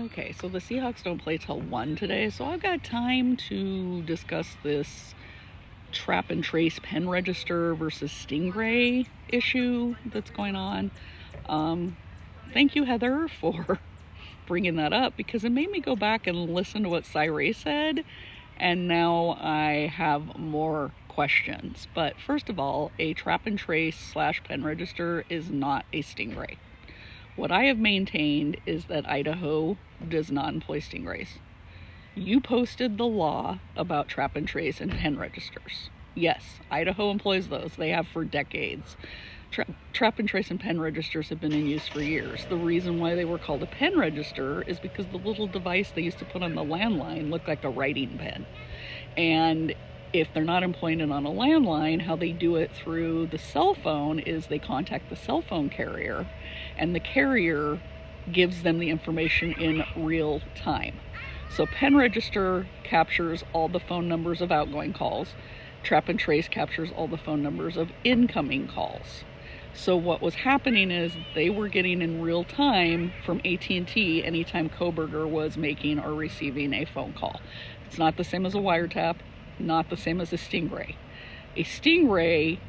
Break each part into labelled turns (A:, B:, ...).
A: Okay, so the Seahawks don't play till 1 today, so I've got time to discuss this trap and trace pen register versus Stingray issue that's going on. Thank you, Heather, for bringing that up, because it made me go back and listen to what Stingray said, and now I have more questions. But first of all, a trap and trace / pen register is not a Stingray. What I have maintained is that Idaho does not employ Stingrays. You posted the law about trap and trace and pen registers. Yes, Idaho employs those. They have for decades. Trap and trace and pen registers have been in use for years. The reason why they were called a pen register is because the little device they used to put on the landline looked like a writing pen. And if they're not employing it on a landline, how they do it through the cell phone is they contact the cell phone carrier, and the carrier gives them the information in real time. So pen register captures all the phone numbers of outgoing calls. Trap and trace captures all the phone numbers of incoming calls. So what was happening is they were getting in real time from AT&T anytime Koberger was making or receiving a phone call. It's not the same as a wiretap, not the same as a Stingray. A Stingray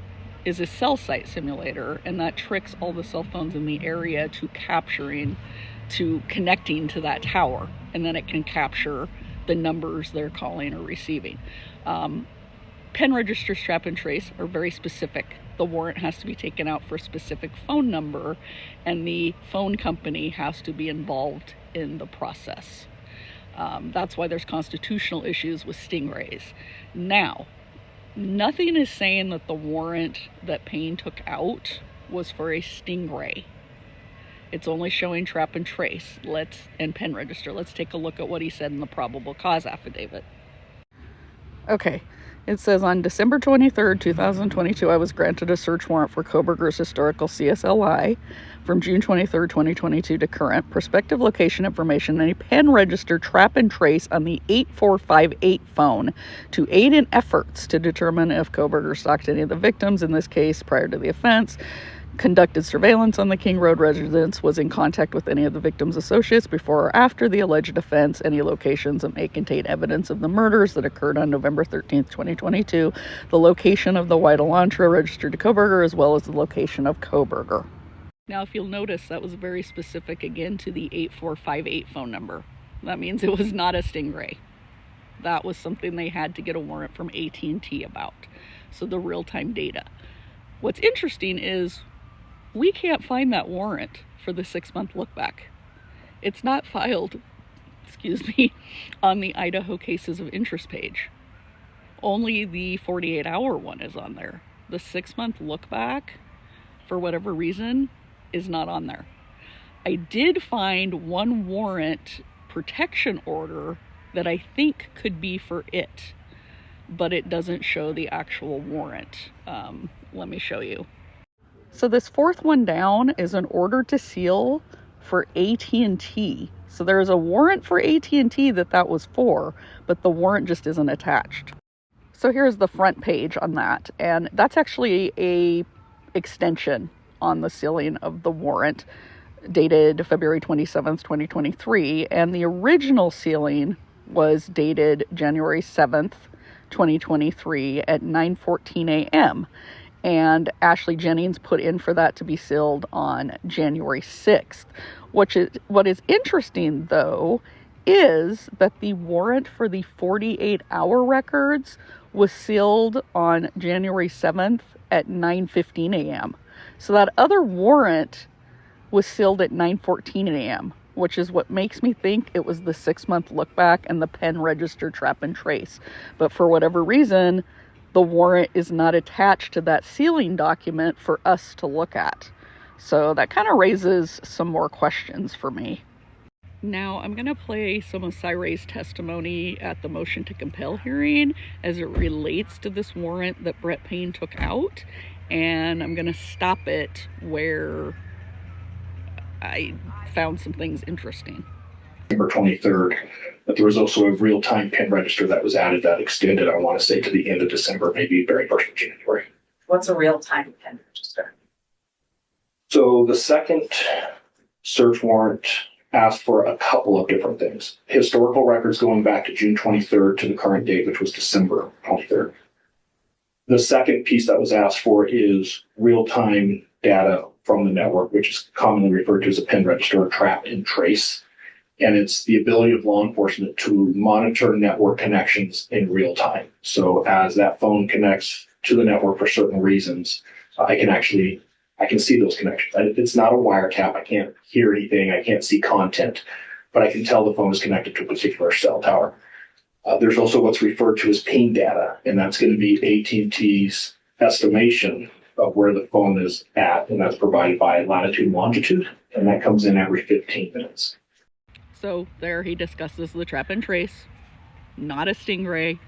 A: is a cell site simulator, and that tricks all the cell phones in the area to connecting to that tower, and then it can capture the numbers they're calling or receiving. Pen registers, trap and trace are very specific. The warrant has to be taken out for a specific phone number, and the phone company has to be involved in the process. That's why there's constitutional issues with Stingrays. Now, nothing is saying that the warrant that Payne took out was for a Stingray. It's only showing trap and trace and pen register. Let's take a look at what he said in the probable cause affidavit. Okay. It says, on December 23rd, 2022, I was granted a search warrant for Koberger's historical CSLI from June 23rd, 2022 to current. Prospective location information and a pen register trap and trace on the 8458 phone to aid in efforts to determine if Koberger stalked any of the victims, in this case prior to the offense, conducted surveillance on the King Road residence, was in contact with any of the victims' associates before or after the alleged offense, any locations that may contain evidence of the murders that occurred on November 13th, 2022, the location of the white Elantra registered to Koberger, as well as the location of Koberger. Now, if you'll notice, that was very specific again to the 8458 phone number. That means it was not a Stingray. That was something they had to get a warrant from AT&T about. So the real-time data. What's interesting is we can't find that warrant for the 6-month look back. It's not filed, on the Idaho cases of interest page. Only the 48-hour one is on there. The 6-month look back, for whatever reason, is not on there. I did find one warrant protection order that I think could be for it, but it doesn't show the actual warrant. Let me show you. So this fourth one down is an order to seal for AT&T. So there is a warrant for AT&T that was for, but the warrant just isn't attached. So here's the front page on that, and that's actually a extension on the sealing of the warrant dated February 27th, 2023, and the original sealing was dated January 7th, 2023 at 9:14 a.m. And Ashley Jennings put in for that to be sealed on January 6th. What is interesting, though, is that the warrant for the 48-hour records was sealed on January 7th at 9:15 a.m. So that other warrant was sealed at 9:14 a.m., which is what makes me think it was the 6-month look back and the pen register trap and trace. But for whatever reason, the warrant is not attached to that sealing document for us to look at. So that kind of raises some more questions for me. Now I'm going to play some of Stingray's testimony at the motion to compel hearing as it relates to this warrant that Brett Payne took out. And I'm going to stop it where I found some things interesting.
B: December 23rd, but there was also a real-time pen register that was added that extended, I want to say, to the end of December, maybe very first of January.
C: What's a real-time pen register?
B: So the second search warrant asked for a couple of different things. Historical records going back to June 23rd to the current date, which was December 23rd. The second piece that was asked for is real-time data from the network, which is commonly referred to as a pen register, trap and trace. And it's the ability of law enforcement to monitor network connections in real time. So as that phone connects to the network for certain reasons, I can see those connections. It's not a wiretap. I can't hear anything. I can't see content, but I can tell the phone is connected to a particular cell tower. There's also what's referred to as ping data, and that's going to be AT&T's estimation of where the phone is at, and that's provided by latitude and longitude, and that comes in every 15 minutes.
A: So there he discusses the trap and trace, not a Stingray.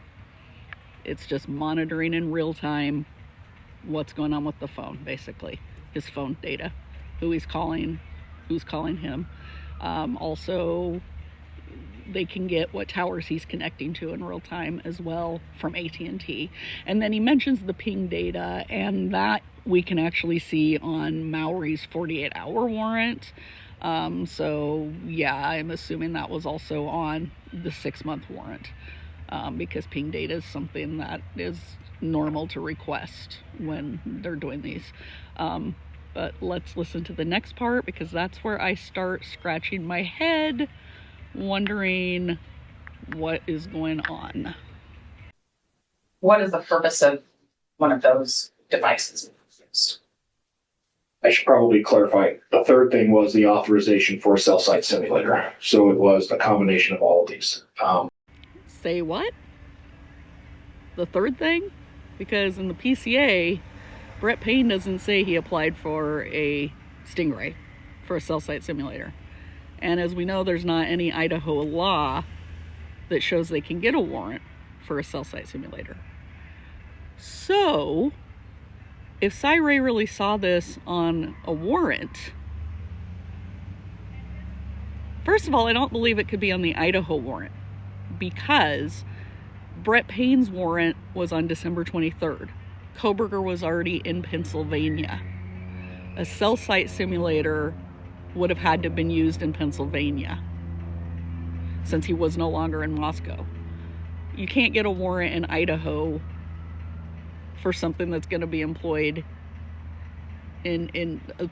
A: It's just monitoring in real time what's going on with the phone, basically. His phone data, who he's calling, who's calling him. Also, they can get what towers he's connecting to in real time as well from AT&T. And then he mentions the ping data, and that we can actually see on Maori's 48-hour warrant. So yeah, I'm assuming that was also on the 6-month warrant, because ping data is something that is normal to request when they're doing these. But let's listen to the next part, because that's where I start scratching my head, wondering what is going on.
C: What is the purpose of one of those devices?
B: I should probably clarify. The third thing was the authorization for a cell site simulator. So it was a combination of all of these.
A: Say what? The third thing? Because in the PCA, Brett Payne doesn't say he applied for a Stingray, for a cell site simulator. And as we know, there's not any Idaho law that shows they can get a warrant for a cell site simulator. So, if Stingray really saw this on a warrant, first of all, I don't believe it could be on the Idaho warrant, because Brett Payne's warrant was on December 23rd. Koberger was already in Pennsylvania. A cell site simulator would have had to have been used in Pennsylvania, since he was no longer in Moscow. You can't get a warrant in Idaho for something that's going to be employed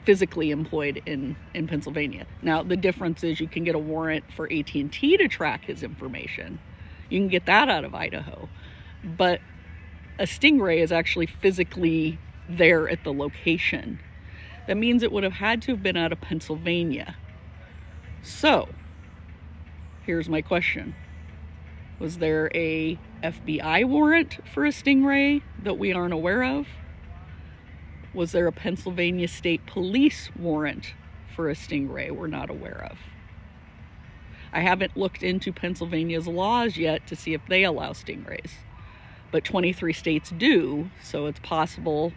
A: physically employed in Pennsylvania. Now, the difference is you can get a warrant for AT&T to track his information. You can get that out of Idaho. But a Stingray is actually physically there at the location. That means it would have had to have been out of Pennsylvania. So, here's my question. Was there a FBI warrant for a Stingray that we aren't aware of? Was there a Pennsylvania State Police warrant for a Stingray we're not aware of? I haven't looked into Pennsylvania's laws yet to see if they allow Stingrays. But 23 states do, so it's possible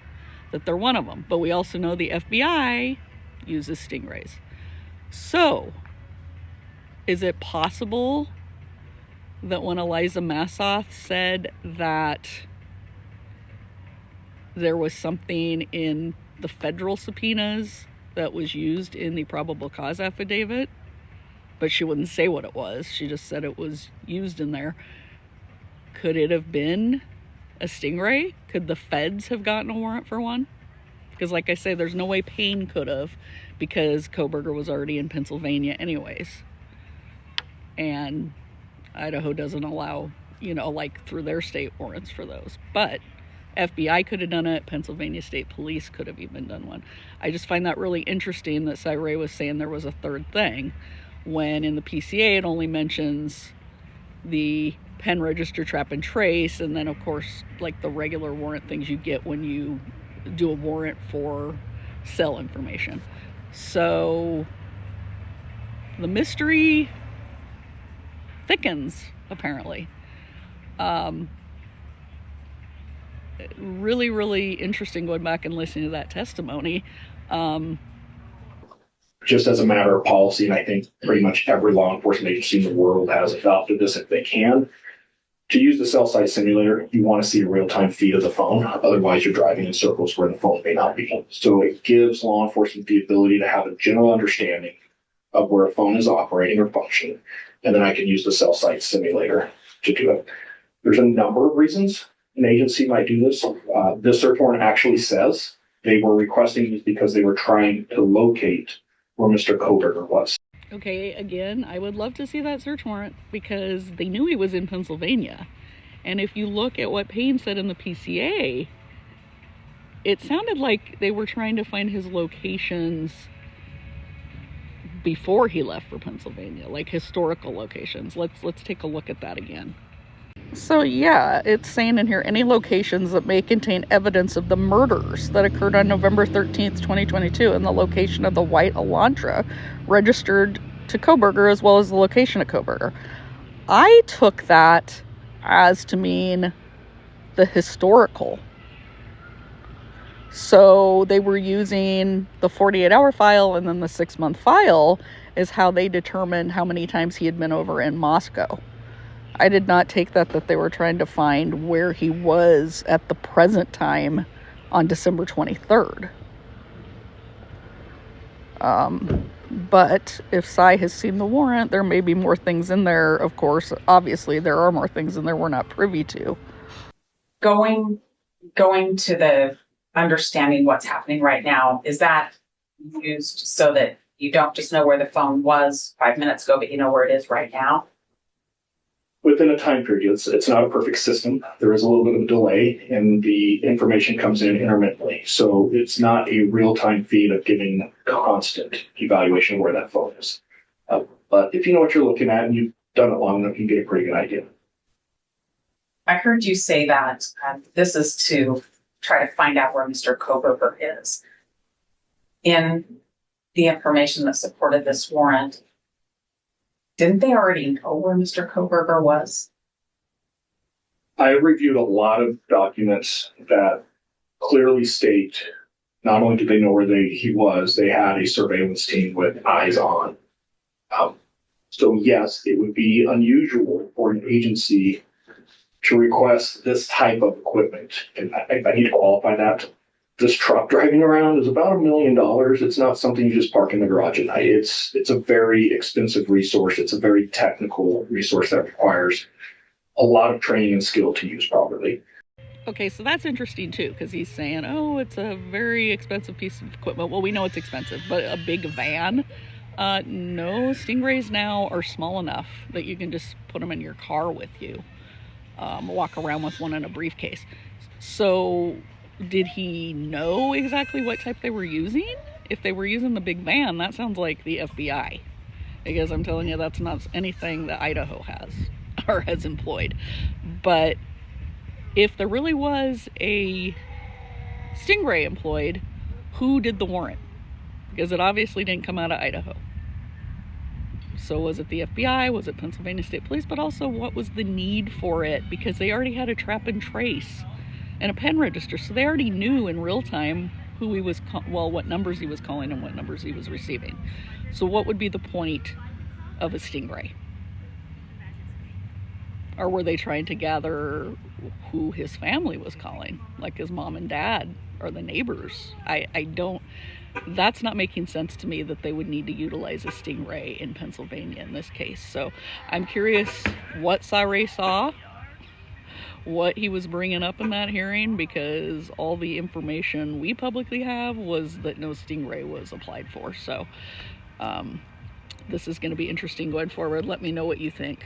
A: that they're one of them. But we also know the FBI uses Stingrays. So, is it possible that when Eliza Massoth said that there was something in the federal subpoenas that was used in the probable cause affidavit, but she wouldn't say what it was, she just said it was used in there, could it have been a Stingray? Could the feds have gotten a warrant for one? Because like I say, there's no way Payne could have, because Koberger was already in Pennsylvania anyways. And Idaho doesn't allow, like through their state warrants for those. But FBI could have done it. Pennsylvania State Police could have even done one. I just find that really interesting that Stingray was saying there was a third thing, when in the PCA it only mentions the pen register, trap and trace, and then of course like the regular warrant things you get when you do a warrant for cell information. So the mystery thickens, apparently. Really, really interesting going back and listening to that testimony.
B: Just as a matter of policy, and I think pretty much every law enforcement agency in the world has adopted this if they can, to use the cell site simulator, you want to see a real-time feed of the phone. Otherwise, you're driving in circles where the phone may not be. So it gives law enforcement the ability to have a general understanding of where a phone is operating or functioning. And then I can use the cell site simulator to do it. There's a number of reasons an agency might do this. This search warrant actually says they were requesting this because they were trying to locate where Mr. Koberger was.
A: Okay, again, I would love to see that search warrant because they knew he was in Pennsylvania. And if you look at what Payne said in the PCA, it sounded like they were trying to find his locations before he left for Pennsylvania, like historical locations. Let's take a look at that again. So yeah, it's saying in here, any locations that may contain evidence of the murders that occurred on November 13th, 2022, and the location of the white Elantra registered to Koberger, as well as the location of Koberger. I took that as to mean the historical. So they were using the 48-hour file, and then the 6-month file is how they determined how many times he had been over in Moscow. I did not take that they were trying to find where he was at the present time on December 23rd. But if Cy has seen the warrant, there may be more things in there. Of course, obviously, there are more things in there we're not privy to.
C: Going to the understanding what's happening right now, is that used so that you don't just know where the phone was 5 minutes ago, but you know where it is right now?
B: Within a time period, it's not a perfect system. There is a little bit of a delay, and the information comes in intermittently. So it's not a real-time feed of giving constant evaluation of where that phone is. But if you know what you're looking at and you've done it long enough, you get a pretty good idea.
C: I heard you say that this is to try to find out where Mr. Koberger is. In the information that supported this warrant, didn't they already know where Mr. Koberger was?
B: I reviewed a lot of documents that clearly state not only did they know where he was, they had a surveillance team with eyes on. So yes, it would be unusual for an agency to request this type of equipment. And I need to qualify that. This truck driving around is about $1 million. It's not something you just park in the garage at night. It's a very expensive resource. It's a very technical resource that requires a lot of training and skill to use properly.
A: Okay, so that's interesting too, because he's saying, oh, it's a very expensive piece of equipment. Well, we know it's expensive, but a big van? No, Stingrays now are small enough that you can just put them in your car with you. Walk around with one in a briefcase. So did he know exactly what type they were using? If they were using the big van, that sounds like the FBI. Because I'm telling you, that's not anything that Idaho has or has employed. But if there really was a Stingray employed, who did the warrant? Because it obviously didn't come out of Idaho. So was it the FBI? Was it Pennsylvania State Police? But also, what was the need for it? Because they already had a trap and trace and a pen register. So they already knew in real time who he was, what numbers he was calling and what numbers he was receiving. So what would be the point of a Stingray? Or were they trying to gather who his family was calling, like his mom and dad or the neighbors? I don't, that's not making sense to me that they would need to utilize a Stingray in Pennsylvania in this case. So I'm curious what Stingray saw, what he was bringing up in that hearing, because all the information we publicly have was that no Stingray was applied for. So this is going to be interesting going forward. Let me know what you think.